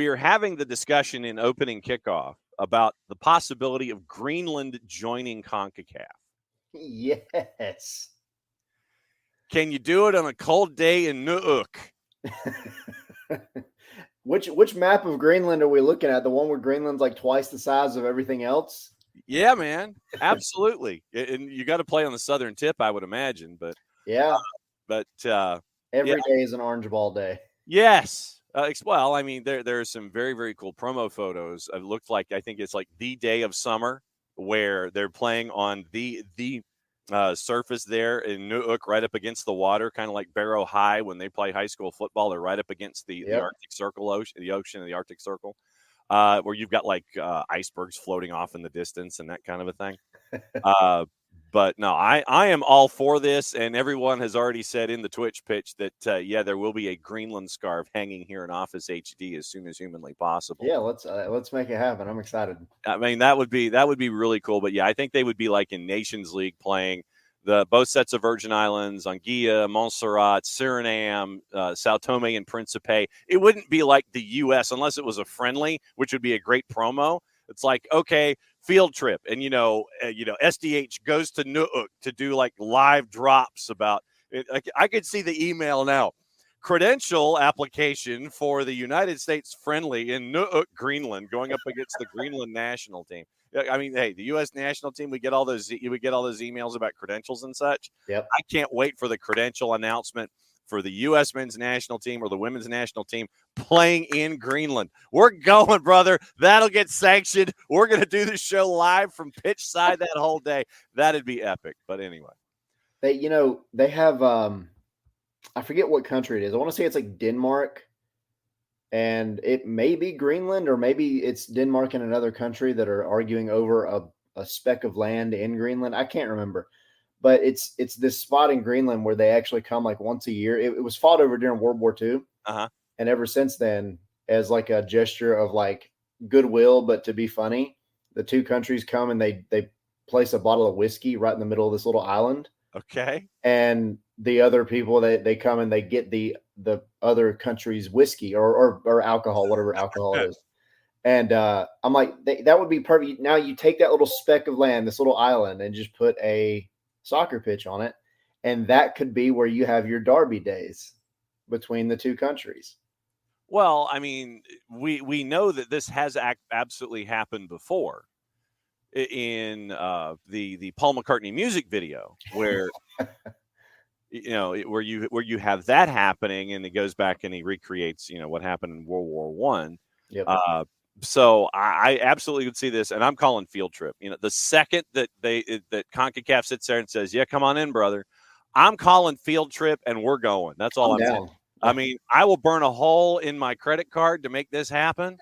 We are having the discussion in opening kickoff about the possibility of Greenland joining CONCACAF. Yes. Can you do it on a cold day in Nuuk? Which map of Greenland are we looking at? The one where Greenland's like twice the size of everything else? Yeah, man, absolutely. And you got to play on the southern tip, I would imagine. But yeah, every day is an orange ball day. Yes. Well, I mean, there are some very, very cool promo photos. It looked like, I think it's like the day of summer where they're playing on the surface there in Nuuk, right up against the water, kind of like Barrow High when they play high school football. They're right up against the Arctic Circle ocean, the ocean of the Arctic Circle, where you've got like icebergs floating off in the distance and that kind of a thing. But no, I am all for this, and everyone has already said in the Twitch pitch that there will be a Greenland scarf hanging here in Office HD as soon as humanly possible. Yeah, let's make it happen. I'm excited. I mean, that would be really cool. But yeah, I think they would be like in Nations League playing both sets of Virgin Islands, Anguilla, Montserrat, Suriname, Sao Tome and Principe. It wouldn't be like the U.S. unless it was a friendly, which would be a great promo. It's like, okay, field trip, and SDH goes to Nuuk to do like live drops about it. I could see the email now. Credential application for the United States friendly in Nuuk, Greenland, going up against the Greenland national team. I mean, hey, the U.S. national team, we get all those emails about credentials and such. Yep. I can't wait for the credential announcement for the U.S. men's national team or the women's national team playing in Greenland. We're going, brother. That'll get sanctioned. We're going to do the show live from pitch side that whole day. That'd be epic. But anyway. They have, I forget what country it is. I want to say it's like Denmark, and it may be Greenland, or maybe it's Denmark and another country that are arguing over a speck of land in Greenland. I can't remember. But it's this spot in Greenland where they actually come like once a year. It was fought over during World War II. Uh-huh. And ever since then, as like a gesture of like goodwill, but to be funny, the two countries come and they place a bottle of whiskey right in the middle of this little island. Okay. And the other people, they come and they get the other country's whiskey or alcohol, whatever alcohol it is. And I'm like, that would be perfect. Now you take that little speck of land, this little island, and just put a soccer pitch on it, and that could be where you have your derby days between the two countries. Well, I mean, we know that this has absolutely happened before in the Paul McCartney music video, where where you have that happening, and it goes back and he recreates what happened in World War I. Yep. So I absolutely would see this, and I'm calling field trip. The second that CONCACAF sits there and says, "Yeah, come on in, brother," I'm calling field trip, and we're going. That's all I'm saying. I mean, I will burn a hole in my credit card to make this happen.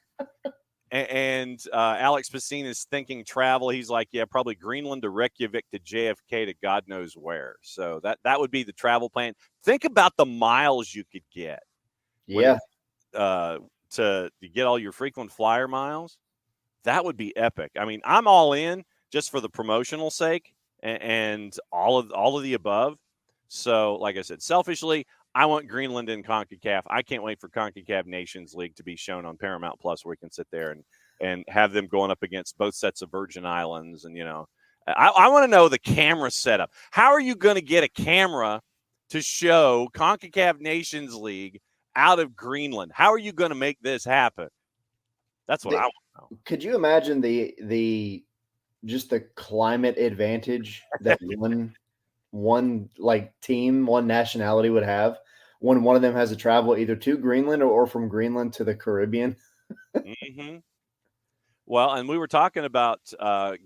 And Alex Pacine is thinking travel. He's like, yeah, probably Greenland to Reykjavik to JFK to God knows where. So that would be the travel plan. Think about the miles you could get. Yeah. To get all your frequent flyer miles. That would be epic. I mean, I'm all in just for the promotional sake and all of the above. So, like I said, selfishly, I want Greenland in CONCACAF. I can't wait for CONCACAF Nations League to be shown on Paramount Plus, where we can sit there and have them going up against both sets of Virgin Islands. And, I want to know the camera setup. How are you going to get a camera to show CONCACAF Nations League out of Greenland? How are you going to make this happen? That's what I want to know. Could you imagine the climate advantage that one like team, one nationality would have when one of them has to travel either to Greenland or from Greenland to the Caribbean? Mm-hmm. Well, and we were talking about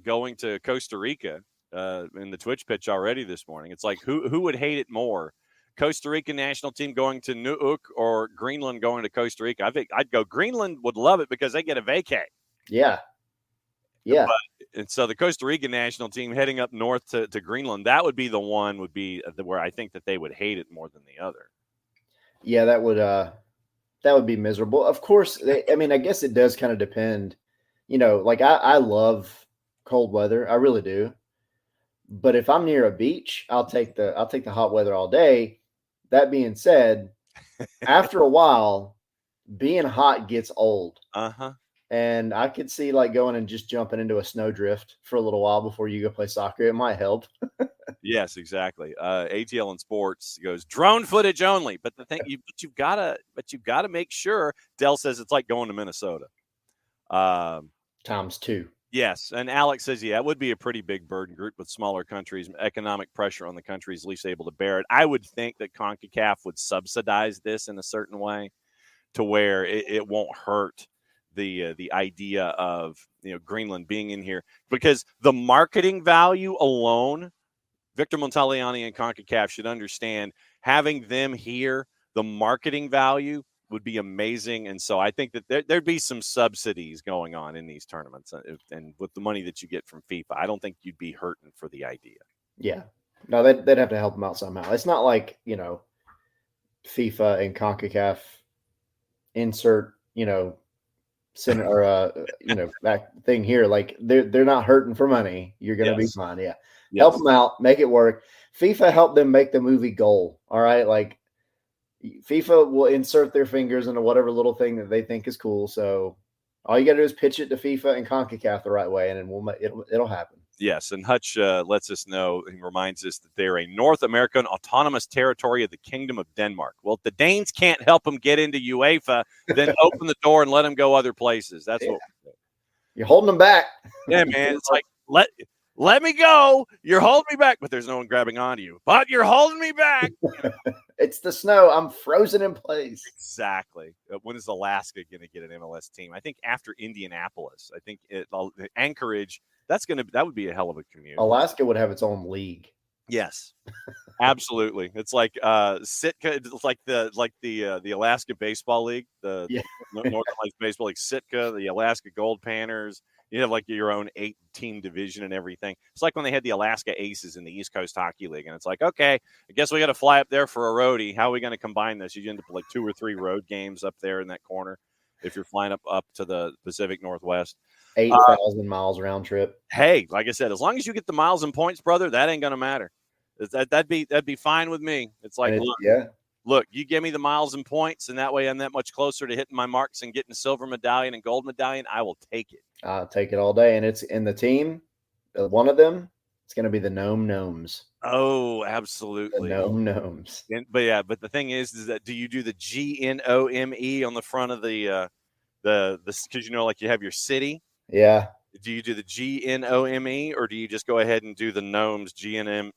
going to Costa Rica in the Twitch pitch already this morning. It's like, who would hate it more? Costa Rica national team going to Nuuk or Greenland going to Costa Rica? I think I'd go Greenland. Would love it because they get a vacay. Yeah. Yeah. And so the Costa Rica national team heading up north to Greenland, that would be the one where I think that they would hate it more than the other. Yeah, that would be miserable. Of course, I guess it does kind of depend. Like I love cold weather. I really do. But if I'm near a beach, I'll take the hot weather all day. That being said, after a while, being hot gets old. Uh-huh. And I could see like going and just jumping into a snowdrift for a little while before you go play soccer. It might help. Yes, exactly. ATL in sports goes drone footage only, but you've gotta make sure. Dell says it's like going to Minnesota. Times 2. Yes, and Alex says, yeah, it would be a pretty big burden group with smaller countries, economic pressure on the countries least able to bear it. I would think that CONCACAF would subsidize this in a certain way to where it won't hurt the idea of Greenland being in here, because the marketing value alone, Victor Montaliani and CONCACAF should understand, having them here, the marketing value would be amazing. And so I think that there'd be some subsidies going on in these tournaments, and with the money that you get from FIFA, I don't think you'd be hurting for the idea. Yeah. No, they'd have to help them out somehow. It's not like, FIFA and CONCACAF insert, center or that thing here. Like they're not hurting for money. You're gonna be fine. Yeah. Yes. Help them out, make it work. FIFA helped them make the movie Goal. All right. Like FIFA will insert their fingers into whatever little thing that they think is cool. So all you got to do is pitch it to FIFA and CONCACAF the right way, and then it'll happen. Yes, and Hutch lets us know and reminds us that they're a North American autonomous territory of the Kingdom of Denmark. Well, if the Danes can't help them get into UEFA, then open the door and let them go other places. That's what you're holding them back. Yeah, man. It's like, let me go. You're holding me back, but there's no one grabbing onto you. But you're holding me back. It's the snow. I'm frozen in place. Exactly. When is Alaska going to get an MLS team? I think after Indianapolis. I think Anchorage. That would be a hell of a community. Alaska would have its own league. Yes, absolutely. It's like Sitka. It's like the Alaska Baseball League, the Northern Lights Baseball League. Sitka, the Alaska Gold Panners. You have like your own 8-team division and everything. It's like when they had the Alaska Aces in the East Coast Hockey League, and it's like, okay, I guess we got to fly up there for a roadie. How are we going to combine this? You end up with like 2 or 3 road games up there in that corner if you're flying up to the Pacific Northwest. 8,000 miles round trip. Hey, like I said, as long as you get the miles and points, brother, that ain't gonna matter. That'd be fine with me. It's like, look, you give me the miles and points, and that way I'm that much closer to hitting my marks and getting a silver medallion and gold medallion. I will take it. I'll take it all day. And it's in the team. One of them, it's going to be the Gnomes. Oh, absolutely. The Gnomes. But the thing is that do you do the GNOME on the front of the because like you have your city? Yeah. Do you do the GNOME, or do you just go ahead and do the Gnomes GNOMES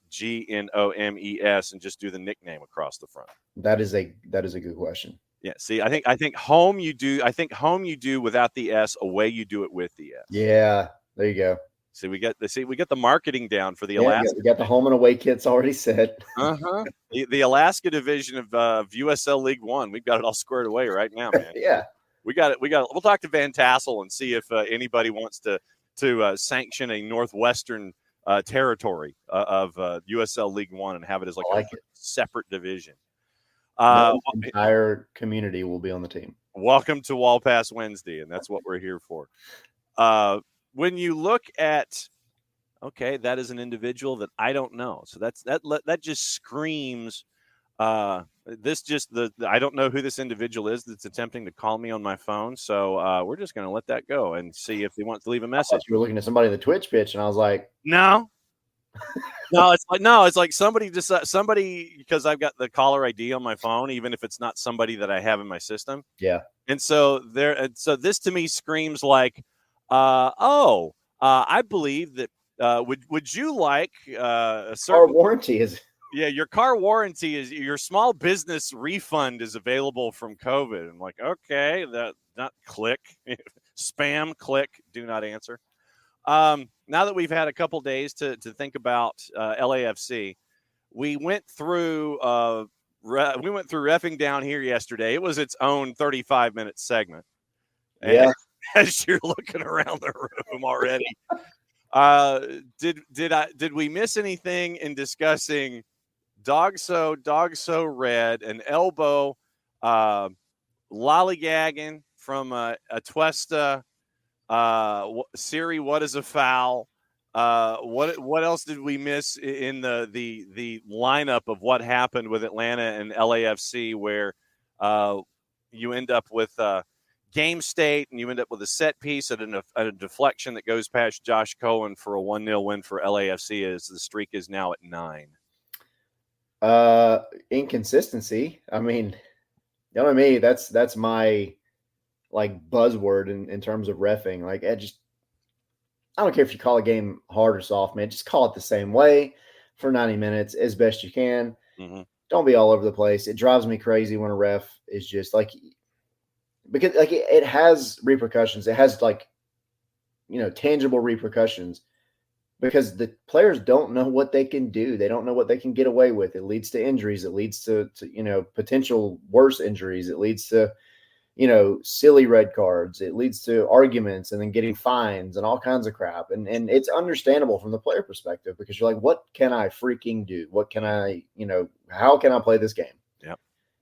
and just do the nickname across the front? That is a good question. Yeah. See, I think home you do. I think home you do without the S. Away you do it with the S. Yeah. There you go. See, we got the marketing down for the Alaska. We got the home and away kits already set. The Alaska division of USL League One. We've got it all squared away right now, man. Yeah. We got it. We'll talk to Van Tassel and see if anybody wants to sanction a Northwestern territory of USL League One and have it as a separate division. The entire community will be on the team. Welcome to Wall Pass Wednesday, and that's what we're here for. When you look at, that is an individual that I don't know. So that just screams. I don't know who this individual is that's attempting to call me on my phone. So we're just going to let that go and see if they want to leave a message. You were looking at somebody in the Twitch pitch, and I was like, no, it's like somebody because I've got the caller ID on my phone, even if it's not somebody that I have in my system. Yeah. And so this to me screams like, I believe that. Would you like a certain warranty is? Yeah, your car warranty is your small business refund is available from COVID. I'm like, okay, not click, spam, click, do not answer. Now that we've had a couple days to think about LAFC, we went through reffing down here yesterday. It was its own 35-minute segment. Yeah. And as you're looking around the room already, did we miss anything in discussing Dog So Red, an elbow, lollygagging from Atuesta, Siri, what is a foul? What else did we miss in the lineup of what happened with Atlanta and LAFC, where you end up with game state, and you end up with a set piece at a deflection that goes past Josh Cohen for a 1-0 win for LAFC, as the streak is now at 9. Inconsistency. I mean, you know what I mean? That's my like buzzword in terms of reffing. Like, I don't care if you call a game hard or soft, man. Just call it the same way for 90 minutes as best you can. Mm-hmm. Don't be all over the place. It drives me crazy when a ref is just like, because like it has repercussions. It has like, tangible repercussions, because the players don't know what they can do. They don't know what they can get away with. It leads to injuries. It leads to potential worse injuries. It leads to, silly red cards. It leads to arguments and then getting fines and all kinds of crap. And it's understandable from the player perspective, because you're like, what can I freaking do? What can I, how can I play this game? Yep.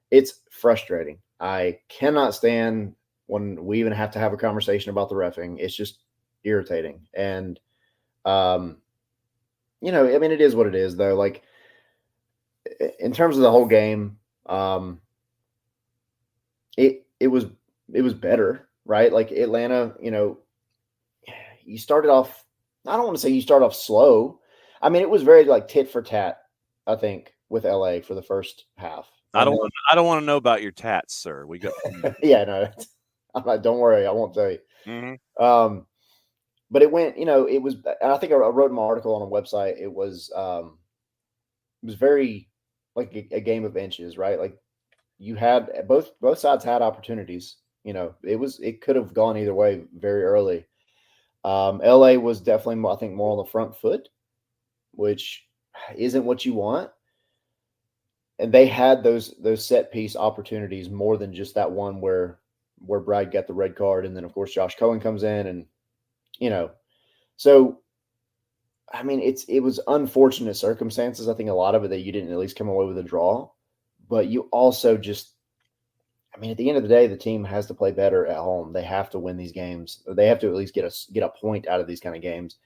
It's frustrating. I cannot stand when we even have to have a conversation about the reffing. It's just irritating. And, I mean, it is what it is, though. Like, in terms of the whole game, it was better, right? Like Atlanta, you started off. I don't want to say you start off slow. I mean, it was very like tit for tat, I think, with LA for the first half. I don't want to know about your tats, sir. We got yeah, no, I'm not, don't worry, I won't tell you. Mm-hmm. But it went, it was. I think I wrote my article on a website. It was very like a game of inches, right? Like, you had both sides had opportunities. It could have gone either way very early. LA was definitely, I think, more on the front foot, which isn't what you want. And they had those set piece opportunities more than just that one where Brad got the red card, and then of course Josh Cohen comes in, and so I mean, it was unfortunate circumstances. I think a lot of it that you didn't at least come away with a draw, but you also just, I mean, at the end of the day, the team has to play better at home. They have to win these games. They have to at least get a point out of these kind of games.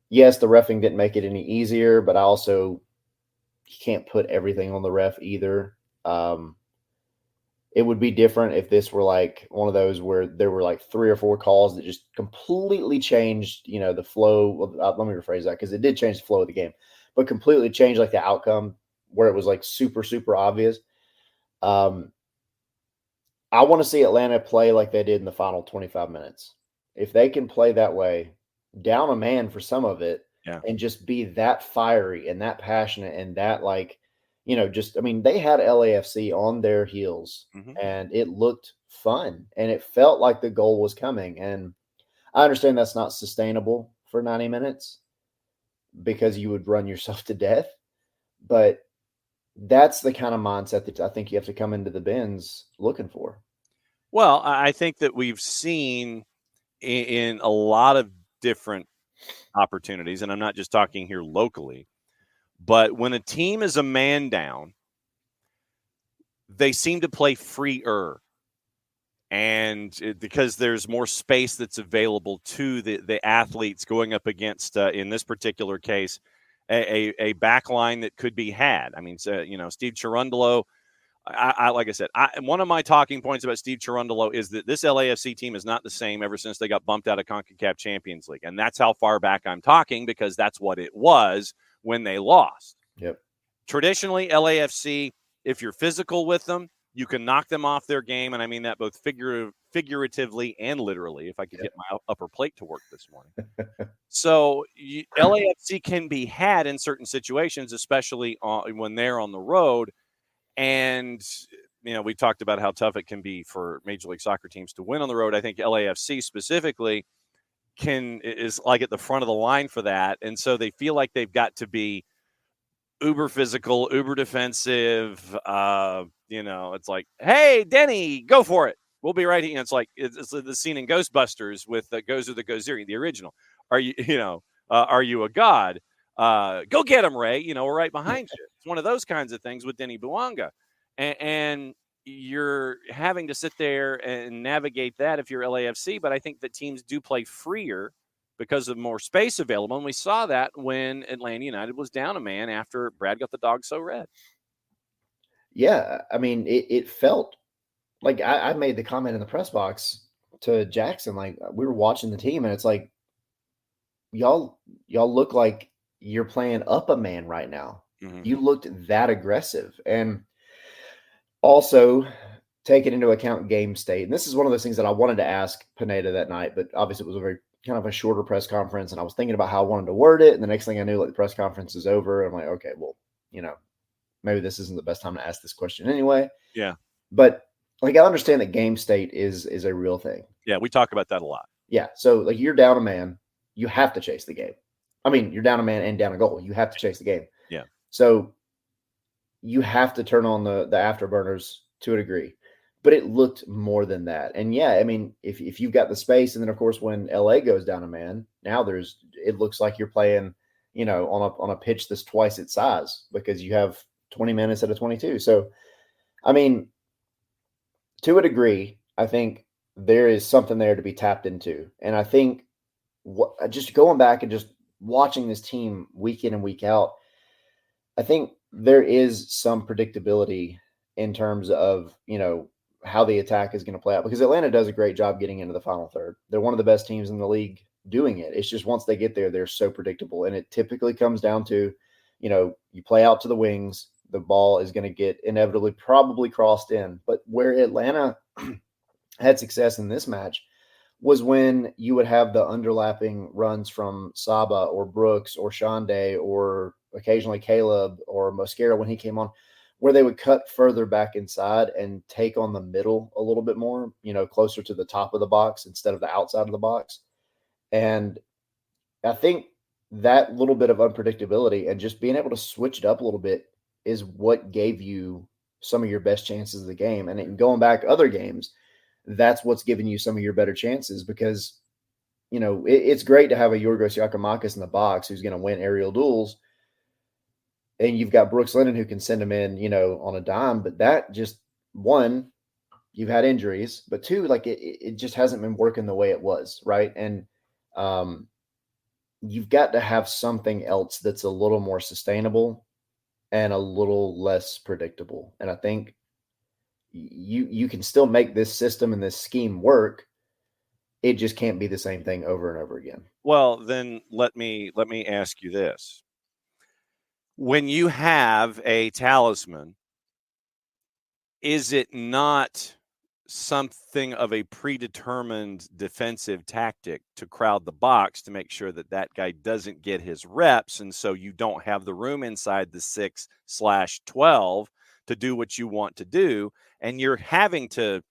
Yes, the reffing didn't make it any easier, but you can't put everything on the ref either. It would be different if this were like one of those where there were like 3 or 4 calls that just completely changed, the flow of, let me rephrase that, because it did change the flow of the game, but completely changed like the outcome, where it was like super, super obvious. I want to see Atlanta play like they did in the final 25 minutes. If they can play that way, down a man for some of it, and just be that fiery and that passionate and that like, I mean, they had LAFC on their heels, and it looked fun, and it felt like the goal was coming. And I understand that's not sustainable for 90 minutes because you would run yourself to death, but that's the kind of mindset that I think you have to come into the bins looking for. Well, I think that we've seen in a lot of different opportunities, and I'm not just talking here locally, but when a team is a man down, they seem to play freer. And because there's more space that's available to the athletes going up against, in this particular case, a back line that could be had. I mean, Steve Cherundolo, like I said, one of my talking points about Steve Cherundolo is that this LAFC team is not the same ever since they got bumped out of CONCACAF Champions League. And that's how far back I'm talking, because that's what it was when they lost. Yep. Traditionally, LAFC, if you're physical with them, you can knock them off their game. And I mean that both figuratively and literally, if I could get my upper plate to work this morning. So LAFC can be had in certain situations, especially when they're on the road. And, we talked about how tough it can be for Major League Soccer teams to win on the road. I think LAFC specifically is like at the front of the line for that. And so they feel like they've got to be uber physical, uber defensive. It's like, hey, Denny, go for it. We'll be right here. It's like it's the scene in Ghostbusters with Gozer the Gozeri, the original. Are you a god? Go get him, Ray. We're right behind you. It's one of those kinds of things with Denny Buanga. And you're having to sit there and navigate that if you're LAFC. But I think that teams do play freer because of more space available. And we saw that when Atlanta United was down a man after Brad got the dog so red. Yeah. I mean, it felt like I made the comment in the press box to Jackson, like we were watching the team, and it's like y'all look like you're playing up a man right now. Mm-hmm. You looked that aggressive, and also taking into account game state. And this is one of those things that I wanted to ask Pineda that night, but obviously it was a very kind of a shorter press conference, and I was thinking about how I wanted to word it. And the next thing I knew, like the press conference is over. I'm like, okay, well, maybe this isn't the best time to ask this question anyway. Yeah. But like I understand that game state is a real thing. Yeah, we talk about that a lot. Yeah. So like you're down a man, you have to chase the game. I mean, you're down a man and down a goal. You have to chase the game. Yeah. So you have to turn on the afterburners to a degree. But it looked more than that. And yeah, I mean, if you've got the space, and then of course when LA goes down a man, now it looks like you're playing, on a pitch that's twice its size because you have 20 men instead of 22. So I mean, to a degree, I think there is something there to be tapped into. And I think just going back and just watching this team week in and week out, I think there is some predictability in terms of, how the attack is going to play out because Atlanta does a great job getting into the final third. They're one of the best teams in the league doing it. It's just once they get there, they're so predictable. And it typically comes down to, you play out to the wings, the ball is going to get inevitably probably crossed in. But where Atlanta had success in this match was when you would have the underlapping runs from Saba or Brooks or Shonday or occasionally Caleb or Mosquera when he came on, where they would cut further back inside and take on the middle a little bit more, closer to the top of the box instead of the outside of the box. And I think that little bit of unpredictability and just being able to switch it up a little bit is what gave you some of your best chances of the game. And going back other games, that's what's giving you some of your better chances because, it's great to have a Yorgos Yakimakis in the box who's going to win aerial duels. And you've got Brooks Lennon who can send him in, on a dime. But that just, one, you've had injuries, but two, like it just hasn't been working the way it was, right? And you've got to have something else that's a little more sustainable and a little less predictable. And I think you can still make this system and this scheme work. It just can't be the same thing over and over again. Well, then let me ask you this. When you have a talisman, is it not something of a predetermined defensive tactic to crowd the box to make sure that that guy doesn't get his reps, and so you don't have the room inside the 6/12 to do what you want to do, and you're having to,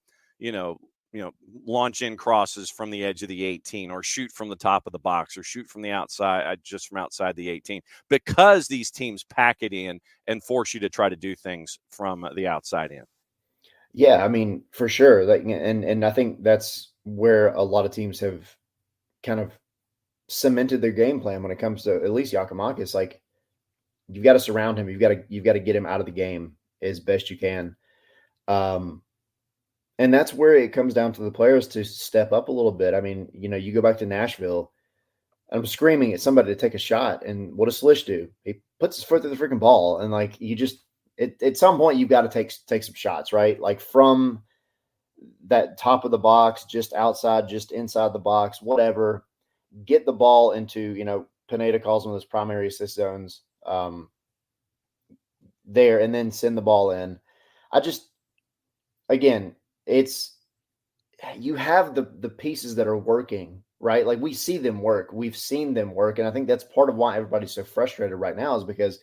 launch in crosses from the edge of the 18 or shoot from the top of the box or shoot from the outside, just from outside the 18, because these teams pack it in and force you to try to do things from the outside in. Yeah, I mean, for sure. Like, and I think that's where a lot of teams have kind of cemented their game plan when it comes to at least Yakimakis. Like, you've got to surround him. You've got to get him out of the game as best you can. And that's where it comes down to the players to step up a little bit. I mean, you go back to Nashville, I'm screaming at somebody to take a shot, and what does Slish do? He puts his foot through the freaking ball, and like you just at some point you've got to take some shots, right? Like from that top of the box, just outside, just inside the box, whatever. Get the ball into, Pineda calls them those primary assist zones there, and then send the ball in. Again, it's you have the pieces that are working, right? Like we see them work. We've seen them work. And I think that's part of why everybody's so frustrated right now is because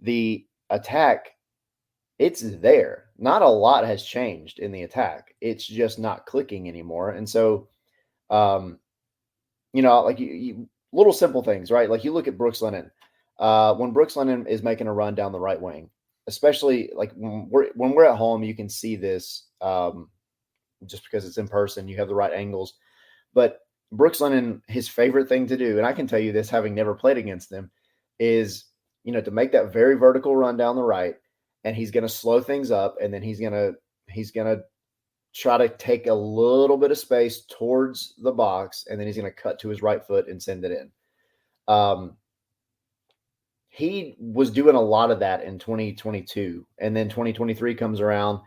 the attack, it's there. Not a lot has changed in the attack. It's just not clicking anymore. And so, like little simple things, right? Like you look at Brooks Lennon. When Brooks Lennon is making a run down the right wing, especially like when we're at home, you can see this just because it's in person, you have the right angles. But Brooks Lennon, his favorite thing to do, and I can tell you this having never played against him, is to make that very vertical run down the right, and he's going to slow things up, and then he's going to try to take a little bit of space towards the box, and then he's going to cut to his right foot and send it in. He was doing a lot of that in 2022, and then 2023 comes around,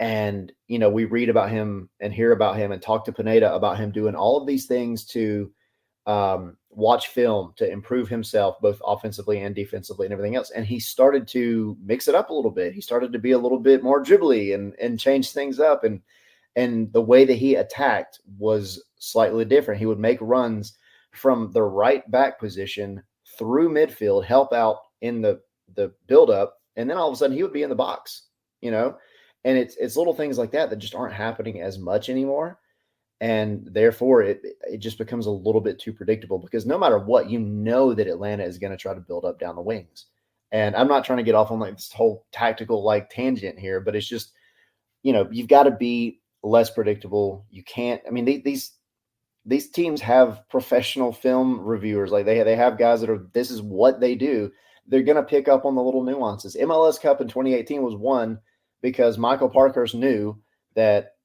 And, we read about him and hear about him and talk to Pineda about him doing all of these things to watch film to improve himself, both offensively and defensively and everything else. And he started to mix it up a little bit. He started to be a little bit more dribbly and change things up. And the way that he attacked was slightly different. He would make runs from the right back position through midfield, help out in the buildup, and then all of a sudden he would be in the box, and it's little things like that just aren't happening as much anymore. And therefore it just becomes a little bit too predictable, because no matter what, that Atlanta is going to try to build up down the wings. And I'm not trying to get off on like this whole tactical like tangent here, but it's just, you've got to be less predictable. You can't, I mean, these teams have professional film reviewers. Like they have guys that this is what they do. They're going to pick up on the little nuances. MLS Cup in 2018 was won because Michael Parkhurst knew that,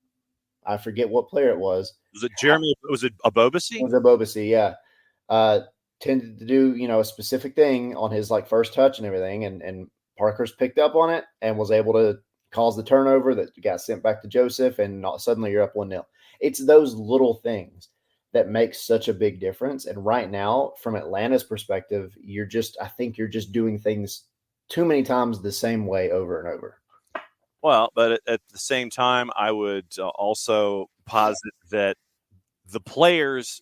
I forget what player it was. Was it Jeremy? Was it Abobasi? It was Abobasi, yeah. Tended to do, a specific thing on his like first touch and everything. And Parkhurst picked up on it and was able to cause the turnover that got sent back to Joseph, and suddenly you're up 1-0. It's those little things that makes such a big difference. And right now, from Atlanta's perspective, I think you're just doing things too many times the same way over and over. Well, but at the same time, I would also posit that the players,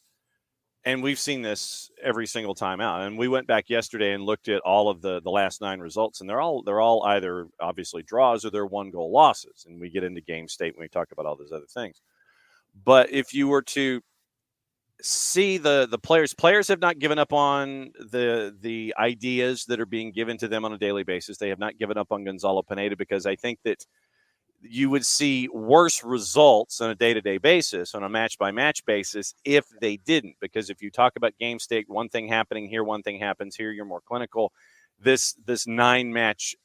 and we've seen this every single time out, and we went back yesterday and looked at all of the last 9 results, and they're all either obviously draws or they're 1-goal losses. And we get into game state when we talk about all those other things. But if you were to see the players have not given up on the ideas that are being given to them on a daily basis. They have not given up on Gonzalo Pineda, because I think that you would see worse results on a day-to-day basis, on a match-by-match basis, if they didn't. Because if you talk about game state, one thing happening here, one thing happens here, you're more clinical. This 9-match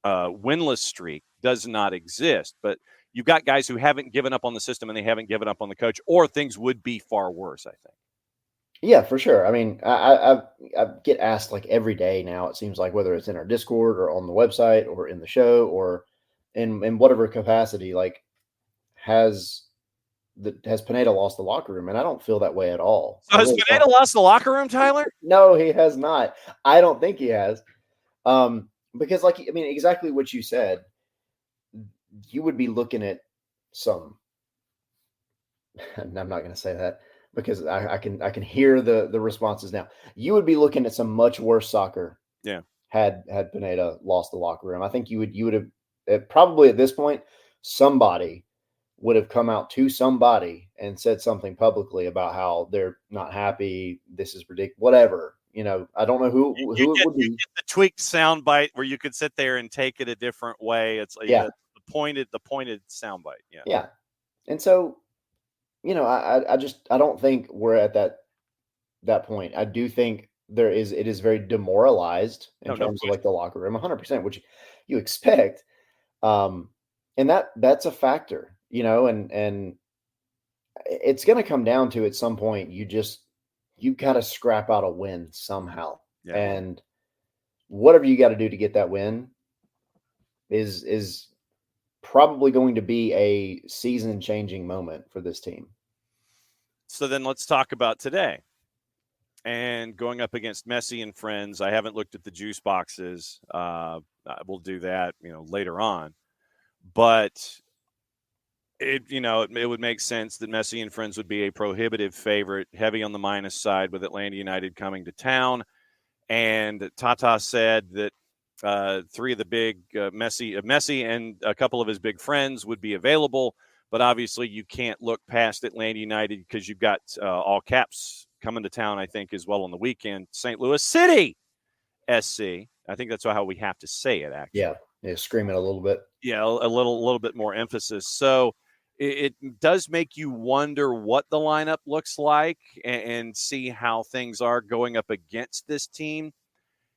winless streak does not exist. But you've got guys who haven't given up on the system, and they haven't given up on the coach, or things would be far worse, I think. Yeah, for sure. I mean, I get asked like every day now, it seems like, whether it's in our Discord or on the website or in the show or in whatever capacity, like, has Pineda lost the locker room? And I don't feel that way at all. So has Pineda lost the locker room, Tyler? No, he has not. I don't think he has. Because exactly what you said, you would be looking at some, and I'm not going to say that because I can hear the responses now. You would be looking at some much worse soccer. Yeah. Had Pineda lost the locker room, I think you would have probably at this point, somebody would have come out to somebody and said something publicly about how they're not happy. This is ridiculous, whatever. I don't know who it would be. You get the tweaked soundbite where you could sit there and take it a different way. It's the pointed soundbite. Yeah. Yeah. And so, I don't think we're at that point. I do think it is very demoralized in terms of like the locker room, 100%, which you expect. And that's a factor, and it's going to come down to, at some point, you got to scrap out a win somehow. Yeah. And whatever you got to do to get that win is probably going to be a season-changing moment for this team. So then let's talk about today. And going up against Messi and friends, I haven't looked at the juice boxes. We'll do that, later on. But it would make sense that Messi and friends would be a prohibitive favorite, heavy on the minus side, with Atlanta United coming to town. And Tata said that 3 of the big Messi and a couple of his big friends would be available. But obviously you can't look past Atlanta United, because you've got all caps coming to town, I think, as well on the weekend. St. Louis City SC. I think that's how we have to say it, actually. Yeah, scream it a little bit. Yeah, a little bit more emphasis. So it does make you wonder what the lineup looks like and see how things are going up against this team.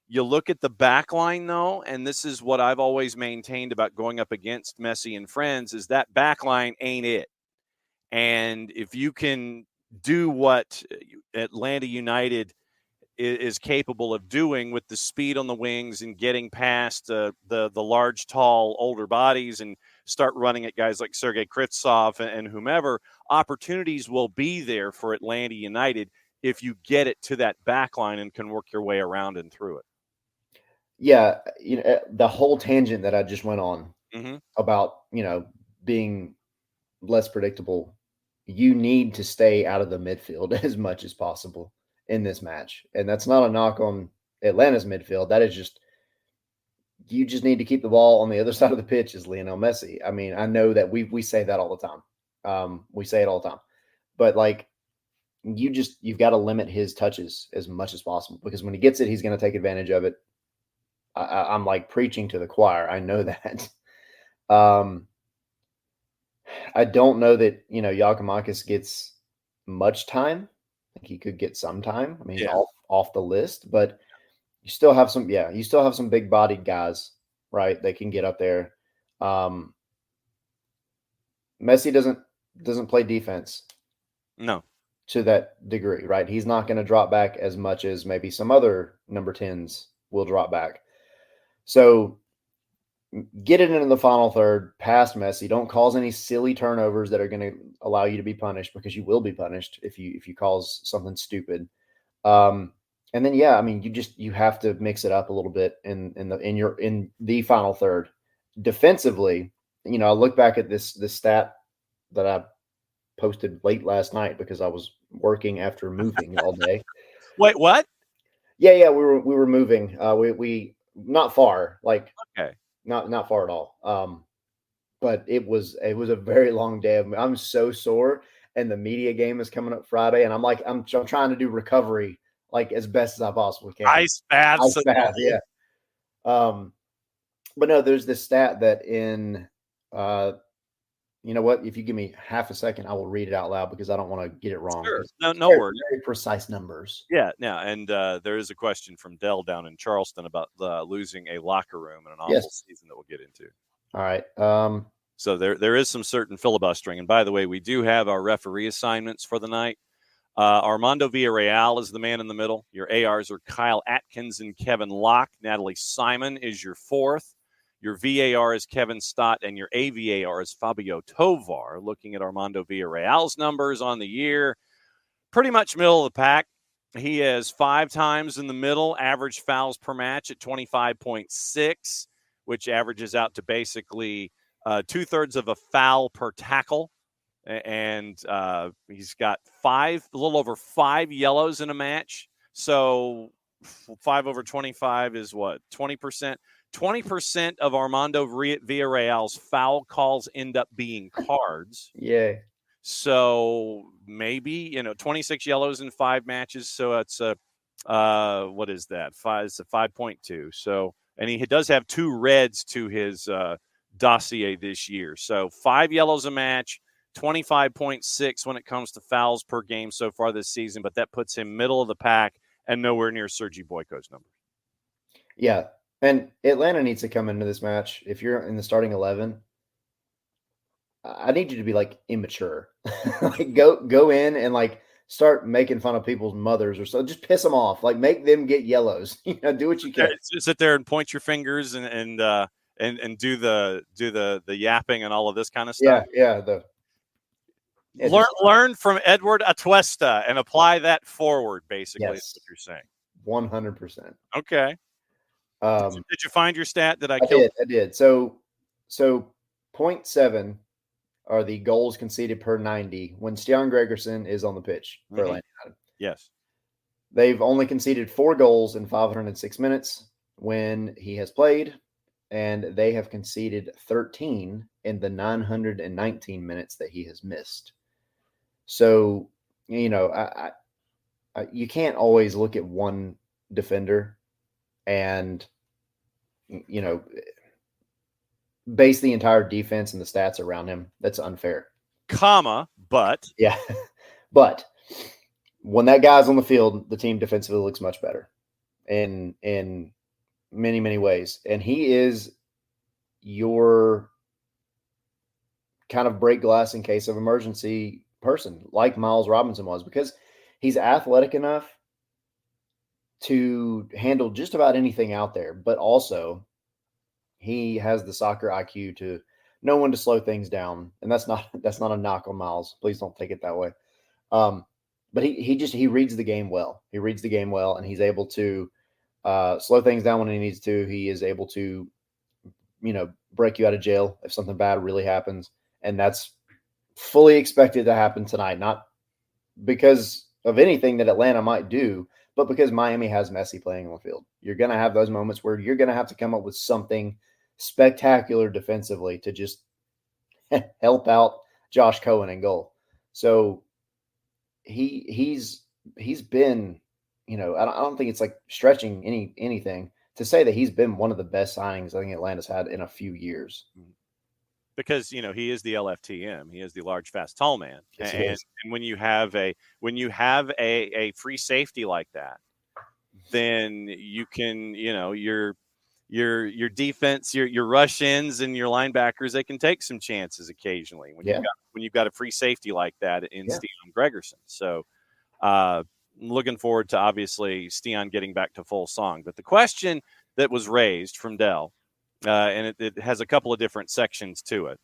You look at the back line, though, and this is what I've always maintained about going up against Messi and friends, is that back line ain't it. And if you can do what Atlanta United is capable of doing with the speed on the wings and getting past the large, tall, older bodies and start running at guys like Sergei Kritsov and whomever, opportunities will be there for Atlanta United if you get it to that back line and can work your way around and through it. Yeah, the whole tangent that I just went on about, being less predictable, you need to stay out of the midfield as much as possible in this match. And that's not a knock on Atlanta's midfield. That is just, you just need to keep the ball on the other side of the pitch as Lionel Messi. I mean, I know that we say that all the time. We say it all the time. But like, you've got to limit his touches as much as possible, because when he gets it, he's going to take advantage of it. I'm like preaching to the choir. I know that. I don't know that, Giacomakis gets much time. I think he could get some time. I mean, he's off the list, but you still have some big bodied guys, right? They can get up there. Messi doesn't play defense. No. To that degree, right? He's not going to drop back as much as maybe some other number 10s will drop back. So get it into the final third, past Messi. Don't cause any silly turnovers that are going to allow you to be punished, because you will be punished if you cause something stupid. And then, I mean, you have to mix it up a little bit in the final third. Defensively, I look back at this stat that I posted late last night because I was working after moving all day. Wait, what? Yeah, we were moving. We not far, like okay, not far at all. But it was a very long day. I'm so sore, and the media game is coming up Friday, and I'm trying to do recovery like as best as I possibly can. Ice baths, yeah. But no, there's this stat that in you know what? If you give me half a second, I will read it out loud because I don't want to get it wrong. Sure. No worries. Very precise numbers. Yeah. And there is a question from Dell down in Charleston about losing a locker room in an awful season that we'll get into. All right. So there is some certain filibustering. And by the way, we do have our referee assignments for the night. Armando Villarreal is the man in the middle. Your ARs are Kyle Atkins and Kevin Locke. Natalie Simon is your fourth. Your VAR is Kevin Stott, and your AVAR is Fabio Tovar. Looking at Armando Villarreal's numbers on the year, pretty much middle of the pack. He has 5 times in the middle, average fouls per match at 25.6, which averages out to basically 2/3 of a foul per tackle. And he's got a little over 5 yellows in a match. So 5 over 25 is what? 20%. 20% of Armando Villarreal's foul calls end up being cards. Yeah. So maybe, 26 yellows in 5 matches. So it's what is that? It's a 5.2. So, and he does have 2 reds to his dossier this year. So 5 yellows a match, 25.6 when it comes to fouls per game so far this season. But that puts him middle of the pack and nowhere near Sergi Boyko's numbers. Yeah. And Atlanta needs to come into this match. If you're in the starting 11, I need you to be like immature. Like go in and like start making fun of people's mothers or so. Just piss them off. Like make them get yellows. Do what you can. Sit there and point your fingers and do the yapping and all of this kind of stuff. Yeah. Learn from Edward Atuesta and apply that forward. Basically, yes. Is what you're saying. 100%. Okay. Did you find your stat that I did. So 0.7 are the goals conceded per 90 when Stian Gregerson is on the pitch for Atlanta United. Yes. They've only conceded 4 goals in 506 minutes when he has played, and they have conceded 13 in the 919 minutes that he has missed. So, you can't always look at one defender and, base the entire defense and the stats around him. That's unfair. But. Yeah. But when that guy's on the field, the team defensively looks much better in many, many ways. And he is your kind of break glass in case of emergency person, like Miles Robinson was, because he's athletic enough to handle just about anything out there, but also he has the soccer IQ to no one to slow things down, and that's not a knock on Miles. Please don't take it that way. But he reads the game well. He reads the game well, and he's able to slow things down when he needs to. He is able to, break you out of jail if something bad really happens, and that's fully expected to happen tonight. Not because of anything that Atlanta might do, but because Miami has Messi playing on the field. You're going to have those moments where you're going to have to come up with something spectacular defensively to just help out Josh Cohen in goal. So he's been, I don't think it's like stretching anything to say that he's been one of the best signings I think Atlanta's had in a few years. Because he is the LFTM, he is the large, fast, tall man, Yes, and when you have a free safety like that, then you can your defense, your rush ins and your linebackers, they can take some chances occasionally when you've got a free safety like that in Steon Gregerson. So looking forward to obviously Steon getting back to full song. But the question that was raised from Dell, and it has a couple of different sections to it,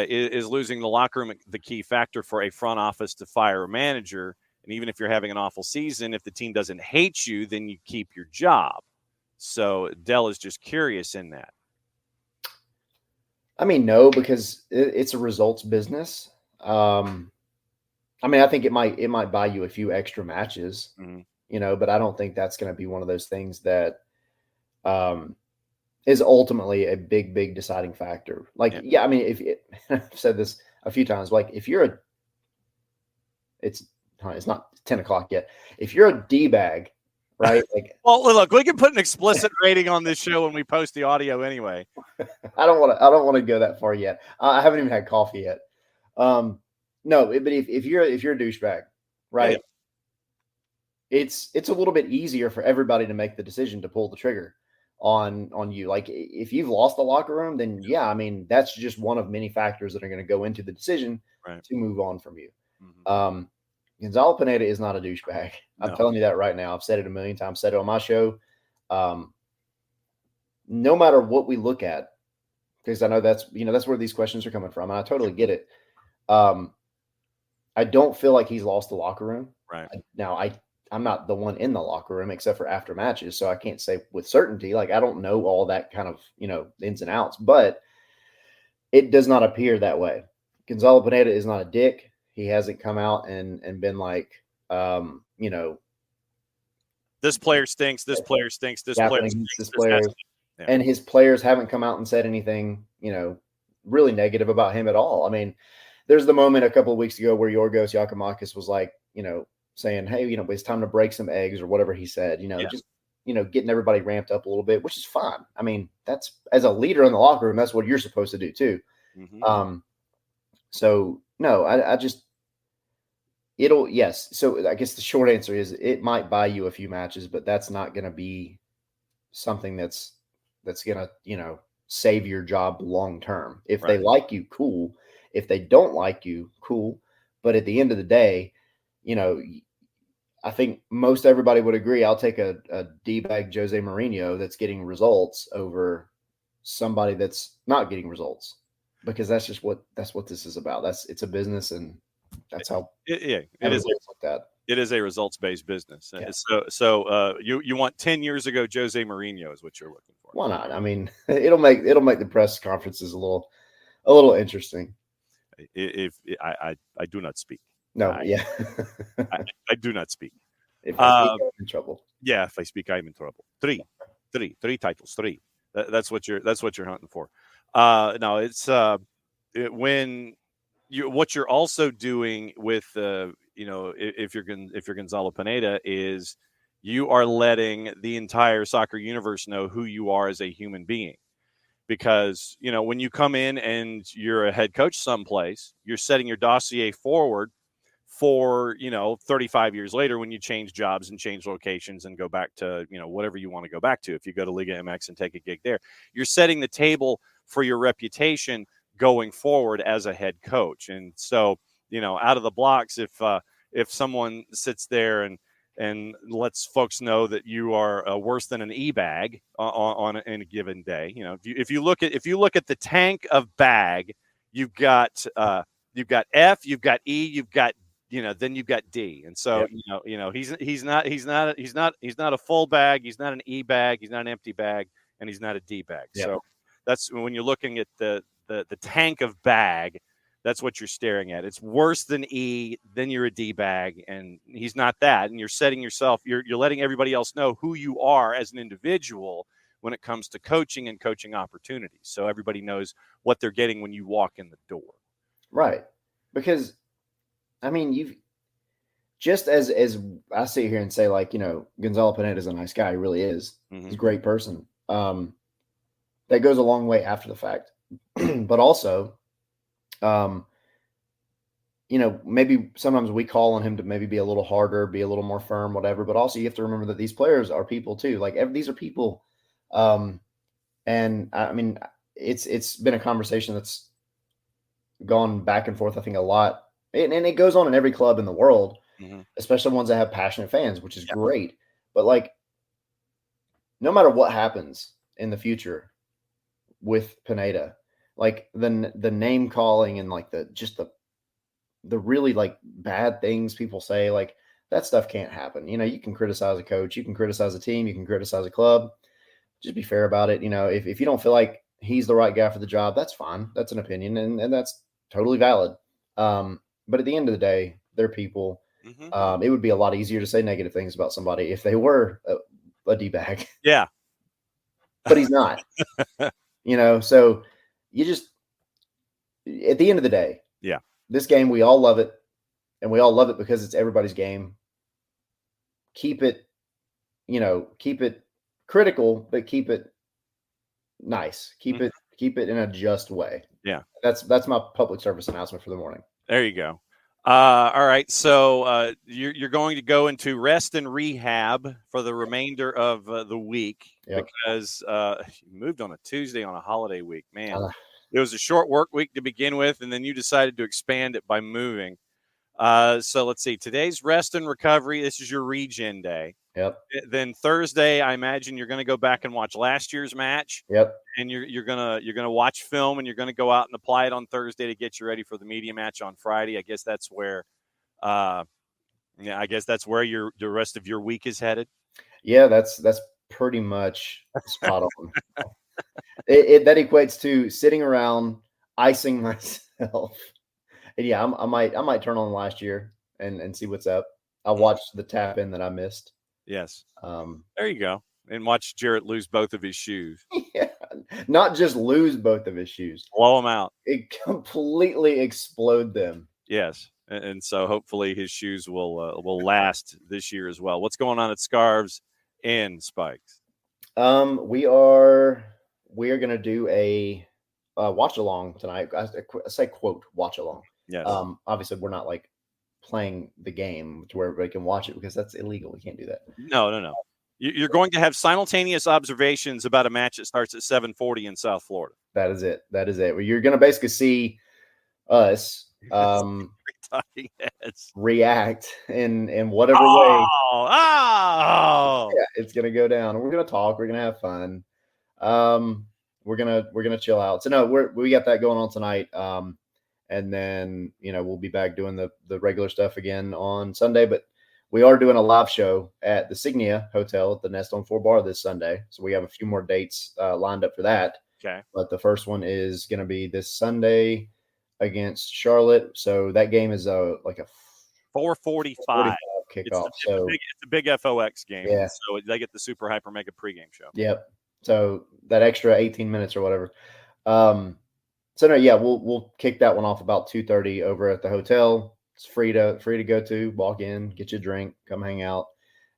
is losing the locker room the key factor for a front office to fire a manager? And even if you're having an awful season, if the team doesn't hate you, then you keep your job. So Dell is just curious in that. I mean, no, because it's a results business. I think it might buy you a few extra matches, but I don't think that's going to be one of those things that is ultimately a big deciding factor. Like, I've said this a few times, like if you're it's not 10 o'clock yet. If you're a D-bag, right? Like, well, look, we can put an explicit rating on this show when we post the audio anyway. I don't want to go that far yet. I haven't even had coffee yet. No, but if you're a douchebag, right? Yeah. It's a little bit easier for everybody to make the decision to pull the trigger on you. Like if you've lost the locker room, then that's just one of many factors that are going to go into the decision to move on from you. Mm-hmm. Gonzalo Pineda is not a douchebag. I'm telling you that right now. I've said it a million times, said it on my show. No matter what we look at, because I know that's where these questions are coming from, and I totally get it. I don't feel like he's lost the locker room. Right. I'm not the one in the locker room except for after matches, so I can't say with certainty. Like I don't know all that kind of, ins and outs, but it does not appear that way. Gonzalo Pineda is not a dick. He hasn't come out and been like, this player stinks, this player stinks, this player stinks, this player. Yeah. And his players haven't come out and said anything, really negative about him at all. I mean, there's the moment a couple of weeks ago where Yorgos Yakimakis was like, saying, hey, it's time to break some eggs or whatever he said, just, getting everybody ramped up a little bit, which is fine. I mean, that's as a leader in the locker room, that's what you're supposed to do too. Mm-hmm. So no, I just, yes. So I guess the short answer is it might buy you a few matches, but that's not going to be something that's going to, save your job long-term. If they like you, cool. If they don't like you, cool. But at the end of the day, I think most everybody would agree. I'll take a D-bag Jose Mourinho that's getting results over somebody that's not getting results, because that's what this is about. It's a business, and that's how it is like that. It is a results-based business. Yeah. So you want 10 years ago Jose Mourinho is what you're looking for. Why not? I mean, it'll make the press conferences a little interesting. If I do not speak. No, I do not speak. If I speak, I'm in trouble. Yeah, if I speak, I'm in trouble. Three titles. Three. That's what you're hunting for. No, it's when what you're also doing with if you're Gonzalo Pineda is you are letting the entire soccer universe know who you are as a human being. Because, when you come in and you're a head coach someplace, you're setting your dossier forward for, 35 years later when you change jobs and change locations and go back to, whatever you want to go back to. If you go to Liga MX and take a gig there, you're setting the table for your reputation going forward as a head coach. And so, out of the blocks, if someone sits there and and lets folks know that you are worse than an e-bag in a given day. You know, if you look at the tank of bag, you've got F, you've got E, you've got then you've got D. And so he's not a full bag, he's not an E bag, he's not an empty bag, and he's not a D bag. Yep. So that's when you're looking at the tank of bag. That's what you're staring at. It's worse than E, then you're a D bag, and he's not that. And you're setting yourself, you're letting everybody else know who you are as an individual when it comes to coaching and coaching opportunities. So everybody knows what they're getting when you walk in the door. Right. Because, I mean, you've just as I sit here and say, like, Gonzalo Pineda is a nice guy. He really is. Mm-hmm. He's a great person. That goes a long way after the fact. But also, maybe sometimes we call on him to maybe be a little harder, be a little more firm, whatever. But also you have to remember that these players are people too. Like these are people. And I mean, it's been a conversation that's gone back and forth, I think, a lot. And it goes on in every club in the world, mm-hmm. especially ones that have passionate fans, which is great. But like, no matter what happens in the future with Pineda, like the name calling and like the really like bad things people say, like that stuff can't happen. You can criticize a coach, you can criticize a team, you can criticize a club. Just be fair about it. If you don't feel like he's the right guy for the job, that's fine. That's an opinion, and that's totally valid. But at the end of the day, they're people. Mm-hmm. It would be a lot easier to say negative things about somebody if they were a D-bag. Yeah. But he's not. So you just, at the end of the day, yeah, this game, we all love it, and we all love it because it's everybody's game. Keep it critical, but keep it nice. Keep it in a just way. Yeah. That's my public service announcement for the morning. There you go. All right. So you're going to go into rest and rehab for the remainder of the week because you moved on a Tuesday on a holiday week. Man, it was a short work week to begin with, and then you decided to expand it by moving. So let's see. Today's rest and recovery. This is your regen day. Yep. Then Thursday, I imagine you're going to go back and watch last year's match. Yep. And you're gonna watch film, and you're gonna go out and apply it on Thursday to get you ready for the media match on Friday. I guess that's where, the rest of your week is headed. Yeah, that's pretty much spot on. That equates to sitting around icing myself. And yeah, I might turn on last year and see what's up. I'll watch the tap in that I missed. Yes. There you go. And watch Jarrett lose both of his shoes. Yeah, not just lose both of his shoes. Blow them out. It completely explode them. Yes. And so hopefully his shoes will last this year as well. What's going on at Scarves and Spikes? We are going to do a watch along tonight. I say quote watch along. Yes. Obviously we're not like playing the game to where everybody can watch it because that's illegal. We can't do that. No. You're going to have simultaneous observations about a match that starts at 7:40 in South Florida. That is it. Well, you're going to basically see us react in whatever way. Oh! Yeah, it's going to go down. We're going to talk. We're going to have fun. We're gonna chill out. So no, we got that going on tonight. And then we'll be back doing the regular stuff again on Sunday, but we are doing a live show at the Signia Hotel at the Nest on 4 Bar this Sunday. So we have a few more dates lined up for that. Okay. But the first one is going to be this Sunday against Charlotte. So that game is like a 4:45 kickoff. It's a big FOX game. Yeah. So they get the super hyper mega pregame show. Yep. So that extra 18 minutes or whatever. So no, yeah, we'll kick that one off about 2:30 over at the hotel. It's free to go to, walk in, get you a drink, come hang out,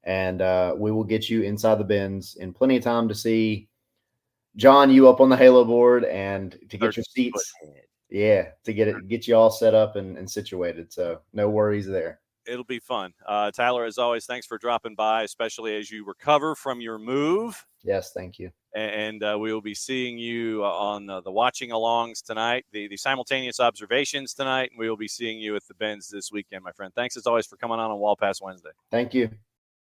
and we will get you inside the bins in plenty of time to see John, you up on the Halo board and to get your seats. Yeah, to get you all set up and situated. So no worries there. It'll be fun. Tyler, as always, thanks for dropping by, especially as you recover from your move. Yes, thank you. And we will be seeing you on the watching alongs tonight, the simultaneous observations tonight. And we will be seeing you at the Benz this weekend, my friend. Thanks, as always, for coming on Wall Pass Wednesday. Thank you.